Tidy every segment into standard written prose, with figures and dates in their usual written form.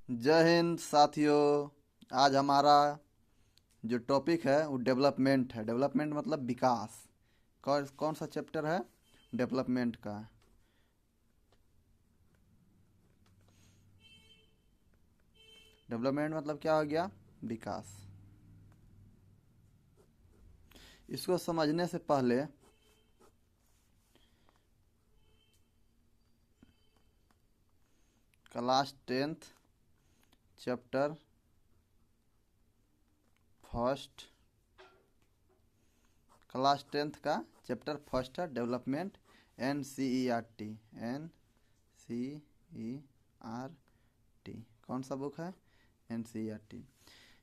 जय हिंद साथियों। आज हमारा जो टॉपिक है वो डेवलपमेंट है। डेवलपमेंट मतलब विकास। कौन कौन सा चैप्टर है? डेवलपमेंट का। डेवलपमेंट मतलब क्या हो गया? विकास। इसको समझने से पहले class 10th chapter first, class 10th का चैप्टर फर्स्ट है डेवलपमेंट। NCERT। NCERT कौन सा बुक है? NCERT।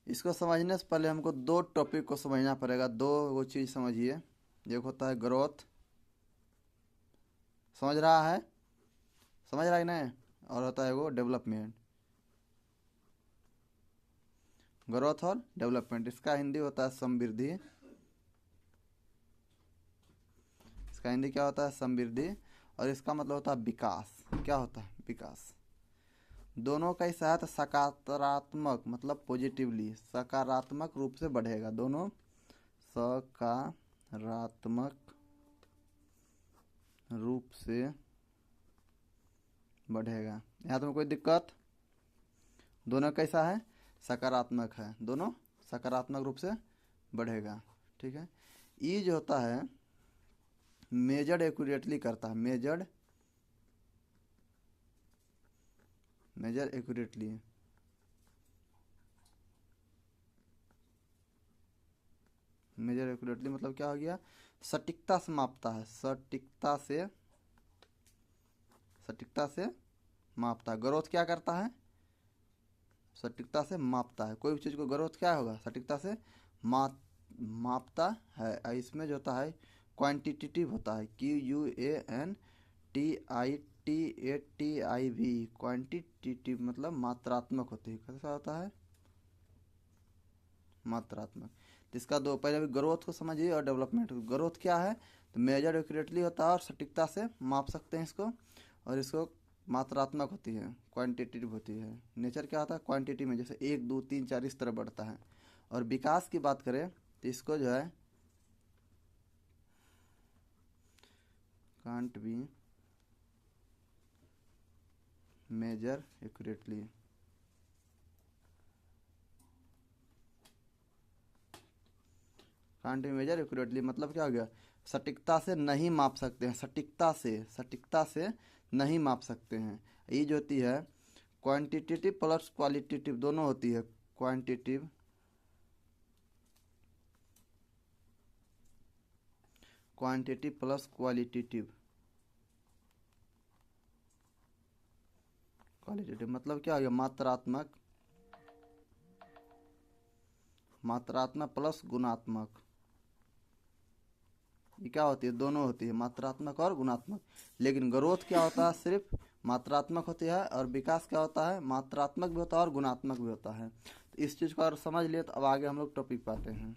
इसको समझने से पहले हमको दो टॉपिक को समझना पड़ेगा। दो वो चीज़ समझिए। एक होता है ग्रोथ, समझ रहा है? समझ रहा है कि नहीं? और होता है वो डेवलपमेंट। ग्रोथ और डेवलपमेंट, इसका हिंदी होता है समृद्धि। इसका हिंदी क्या होता है? समृद्धि। और इसका मतलब होता है विकास। क्या होता है? विकास। दोनों का ही सहायता सकारात्मक मतलब पॉजिटिवली, सकारात्मक रूप से बढ़ेगा। दोनों सकारात्मक रूप से बढ़ेगा। यहाँ तुम्हें कोई दिक्कत? दोनों कैसा है? सकारात्मक है। दोनों सकारात्मक रूप से बढ़ेगा। ठीक है। ई जो होता है मेजर्ड एक्यूरेटली करता है। Major accurately. मेजर एक्यूरेटली मतलब क्या हो गया? सटीकता से मापता है। सटीकता से मापता है। ग्रोथ क्या करता है? सटीकता से मापता है। कोई भी चीज़ को ग्रोथ क्या होगा? सटीकता से मापता है। इसमें जो होता है क्वांटिटेटिव होता है। QUANTITATIV। क्वांटिटेटिव मतलब मात्रात्मक होती है। कैसा होता है? मात्रात्मक। तो इसका दो, पहले भी ग्रोथ को समझिए और डेवलपमेंट। ग्रोथ क्या है? तो मेजर एक्यूरेटली होता है और सटीकता से माप सकते हैं इसको। और इसको मात्रात्मक होती है, क्वांटिटेटिव होती है। नेचर क्या होता है? क्वांटिटी में, जैसे 1 2 3 4 इस तरह बढ़ता है। और विकास की बात करें तो इसको जो है can't be measure accurately. Can't be measure accurately मतलब क्या हो गया? सटीकता से नहीं माप सकते हैं। सटीकता से नहीं माप सकते हैं। ये जो होती है क्वांटिटेटिव प्लस क्वालिटेटिव दोनों होती है। Quantitative quantity plus qualitative. Qualitative मतलब क्या हो गया? मात्रात्मक प्लस गुणात्मक। ये क्या होती है? दोनों होती है, मात्रात्मक और गुणात्मक। लेकिन ग्रोथ क्या होता है? सिर्फ मात्रात्मक होती है। और विकास क्या होता है? मात्रात्मक भी होता है और गुणात्मक भी होता है। तो इस चीज़ को अगर समझ लिए तो अब आगे हम लोग टॉपिक पाते हैं।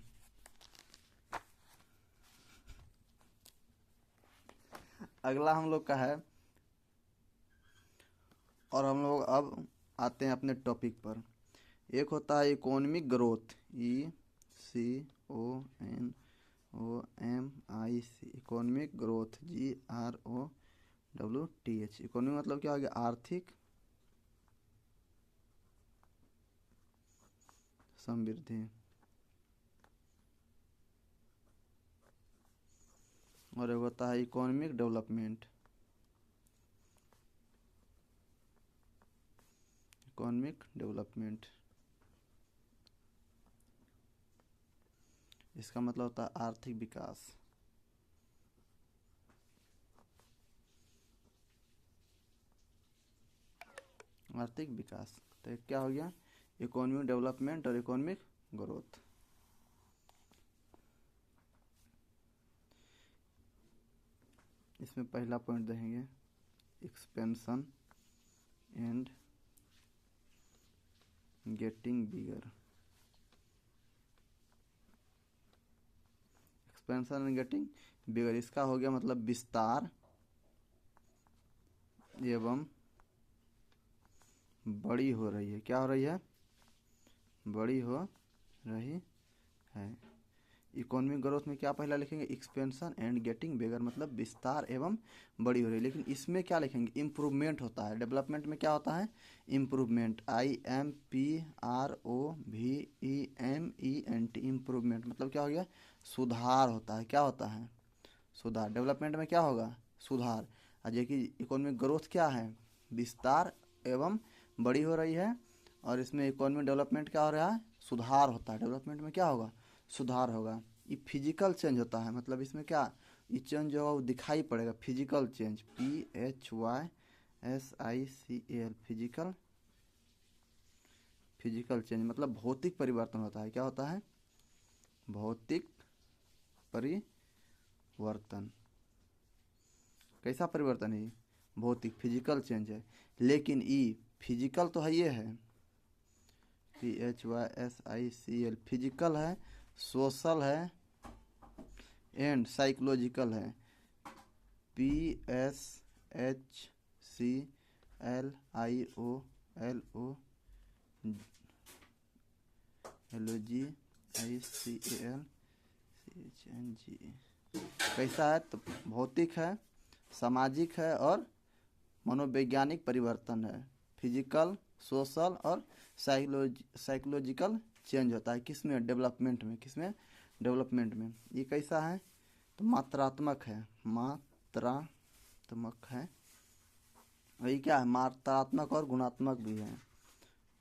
अगला हम लोग का है, और हम लोग अब आते हैं अपने टॉपिक पर। एक होता है economic growth. ICONOMIC। Economic growth GROWTH। Economy मतलब क्या हो गया? आर्थिक समृद्धि। और एक होता है इकोनॉमिक डेवलपमेंट। इकोनॉमिक डेवलपमेंट इसका मतलब होता है आर्थिक विकास। आर्थिक विकास तो क्या हो गया? इकोनॉमिक डेवलपमेंट और इकोनॉमिक ग्रोथ। इसमें पहला पॉइंट देखेंगे expansion and getting bigger. Expansion and getting bigger इसका हो गया मतलब विस्तार एवं बड़ी हो रही है। क्या हो रही है? बड़ी हो रही है। इकोनॉमिक ग्रोथ में क्या पहला लिखेंगे? एक्सपेंशन एंड गेटिंग बिगर, मतलब विस्तार एवं बड़ी हो रही है। लेकिन इसमें क्या लिखेंगे? इम्प्रूवमेंट होता है। डेवलपमेंट में क्या होता है? इम्प्रूवमेंट, IMPROVEMENT, इम्प्रूवमेंट मतलब क्या हो गया? सुधार होता है। क्या होता है? सुधार। डेवलपमेंट में क्या होगा? सुधार। और जबकि इकोनॉमिक ग्रोथ क्या है? विस्तार एवं बड़ी हो रही है। और इसमें इकोनॉमिक डेवलपमेंट क्या हो रहा है? सुधार होता है। डेवलपमेंट में क्या होगा? सुधार होगा। ये फिजिकल चेंज होता है, मतलब इसमें क्या, ये चेंज जो है वो दिखाई पड़ेगा। Physical change, PHYSICAL, physical, physical change मतलब भौतिक परिवर्तन होता है। क्या होता है? भौतिक परिवर्तन। कैसा परिवर्तन है? भौतिक, फिजिकल चेंज है। लेकिन ई फिजिकल तो है, ये है PHYSICAL, फिजिकल है, सोशल है एंड साइकोलॉजिकल है। PSHCLIOLOGICAL कैसा है? तो भौतिक है, सामाजिक है और मनोवैज्ञानिक परिवर्तन है। फिजिकल, सोशल और साइकोलॉजिकल चेंज होता है। किसमें? डेवलपमेंट में। किसमें? डेवलपमेंट में। ये कैसा है? तो मात्रात्मक है। मात्रात्मक है। वही क्या है? मात्रात्मक और गुणात्मक भी है।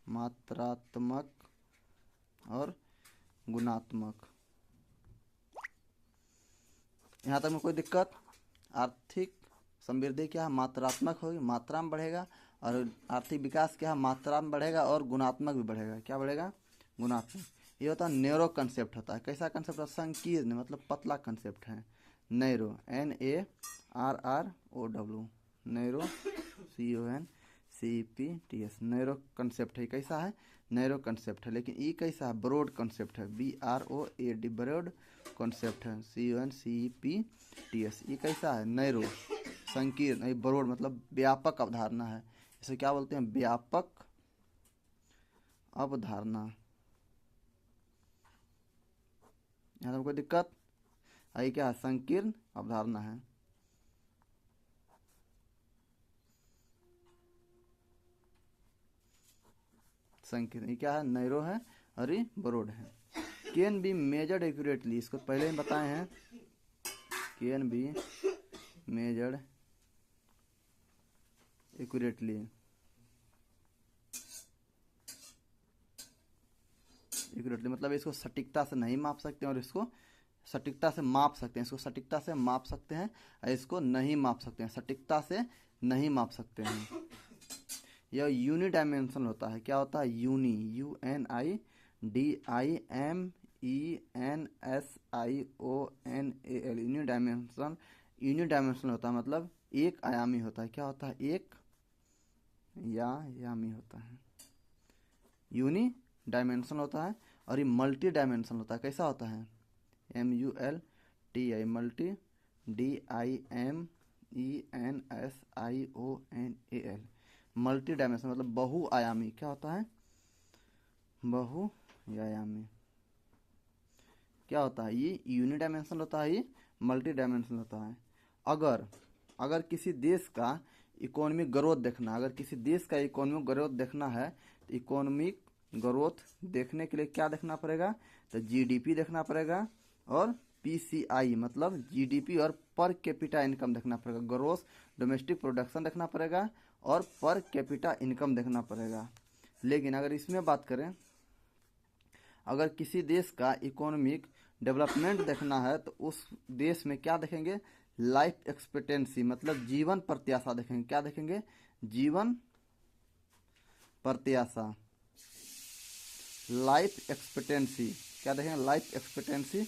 मात्रात्मक और गुणात्मक। यहाँ तक में कोई दिक्कत? आर्थिक समृद्धि क्या है? मात्रात्मक होगी, मात्रा में बढ़ेगा। और आर्थिक विकास क्या है? मात्रा में बढ़ेगा और गुणात्मक भी बढ़ेगा। क्या बढ़ेगा? गुणात्मक। ये होता है नैरो कंसेप्ट होता है। कैसा कंसेप्ट? संकीर्ण मतलब पतला कंसेप्ट है। Narrow, NARROW, narrow, CONCEPTS, narrow concept है। कैसा है? नैरो कंसेप्ट है। लेकिन ये कैसा है? ब्रॉड कंसेप्ट है। BROAD, ब्रॉड कंसेप्ट है। CONCEPTS, ये कैसा है? नैरो, संकीर्ण। ब्रॉड मतलब व्यापक अवधारणा है। इसे क्या बोलते हैं? व्यापक अवधारणा। यहाँ कोई दिक्कत? ये क्या है? संकीर्ण अवधारणा है। संकीर्ण, ये क्या है? नैरो है और ये ब्रॉड है। कैन बी मेजर्ड एक्यूरेटली, इसको पहले ही बताए हैं। Can be measured accurately, accurately मतलब इसको सटीकता से नहीं माप सकते हैं और इसको सटीकता से माप सकते हैं। इसको सटीकता से माप सकते हैं और इसको नहीं माप सकते हैं। सटीकता से नहीं माप सकते हैं। यह यूनिडायमेंशनल होता है। क्या होता है? Uni, UNIDIMENSIONAL, यूनिडायमेंशनल। यूनिडायमेंशनल होता है मतलब एक आयामी होता है। क्या होता है? एक आयामी होता है। यूनी डायमेंशनल होता है। और ये मल्टी डायमेंशनल होता है। कैसा होता है? MULTI, multi, DIMENSIONAL, multi dimensional मतलब बहुआयामी। क्या होता है? बहुआयामी। क्या होता है? ये यूनिडायमेंशनल होता है, ये मल्टी डायमेंशनल होता है। अगर किसी देश का इकोनॉमिक ग्रोथ देखना, अगर किसी देश का इकोनॉमिक ग्रोथ देखना है तो इकोनॉमिक ग्रोथ देखने के लिए क्या देखना पड़ेगा? तो GDP देखना पड़ेगा और PCI मतलब GDP और पर कैपिटा इनकम देखना पड़ेगा। ग्रोस डोमेस्टिक प्रोडक्शन देखना पड़ेगा और पर कैपिटा इनकम देखना पड़ेगा। लेकिन अगर इसमें बात करें, अगर किसी देश का इकोनॉमिक डेवलपमेंट देखना है तो उस देश में क्या देखेंगे? लाइफ एक्सपेक्टेंसी मतलब जीवन प्रत्याशा देखेंगे। क्या देखेंगे? जीवन प्रत्याशा, लाइफ एक्सपेक्टेंसी। क्या देखेंगे? Life expectancy.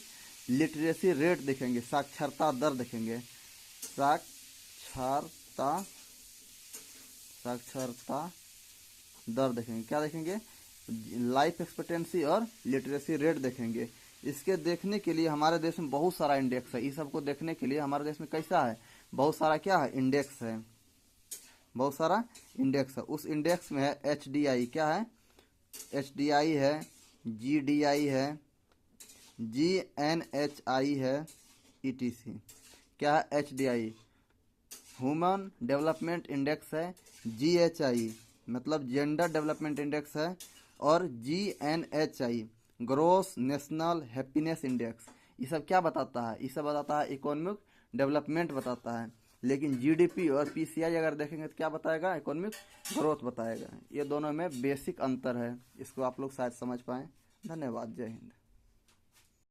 लिटरेसी रेट देखेंगे, साक्षरता दर देखेंगे। साक्षरता दर देखेंगे। क्या देखेंगे? लाइफ एक्सपेक्टेंसी और लिटरेसी रेट देखेंगे। इसके देखने के लिए हमारे देश में बहुत सारा इंडेक्स है। इस सबको देखने के लिए हमारे देश में कैसा है? बहुत सारा क्या है? इंडेक्स है। बहुत सारा इंडेक्स है। उस इंडेक्स में है HDI, क्या है, HDI है, GDI है, GNHI है, ETC। क्या है HDI, ह्यूमन डेवलपमेंट इंडेक्स है, GHI मतलब जेंडर डेवलपमेंट इंडेक्स है, और GNHI gross national happiness index. ये सब क्या बताता है, ये सब बताता है इकोनॉमिक डेवलपमेंट बताता है। लेकिन GDP और PCI अगर देखेंगे तो क्या बताएगा, इकोनॉमिक ग्रोथ बताएगा। ये दोनों में बेसिक अंतर है, इसको आप लोग शायद समझ पाएँ। धन्यवाद, जय हिंद।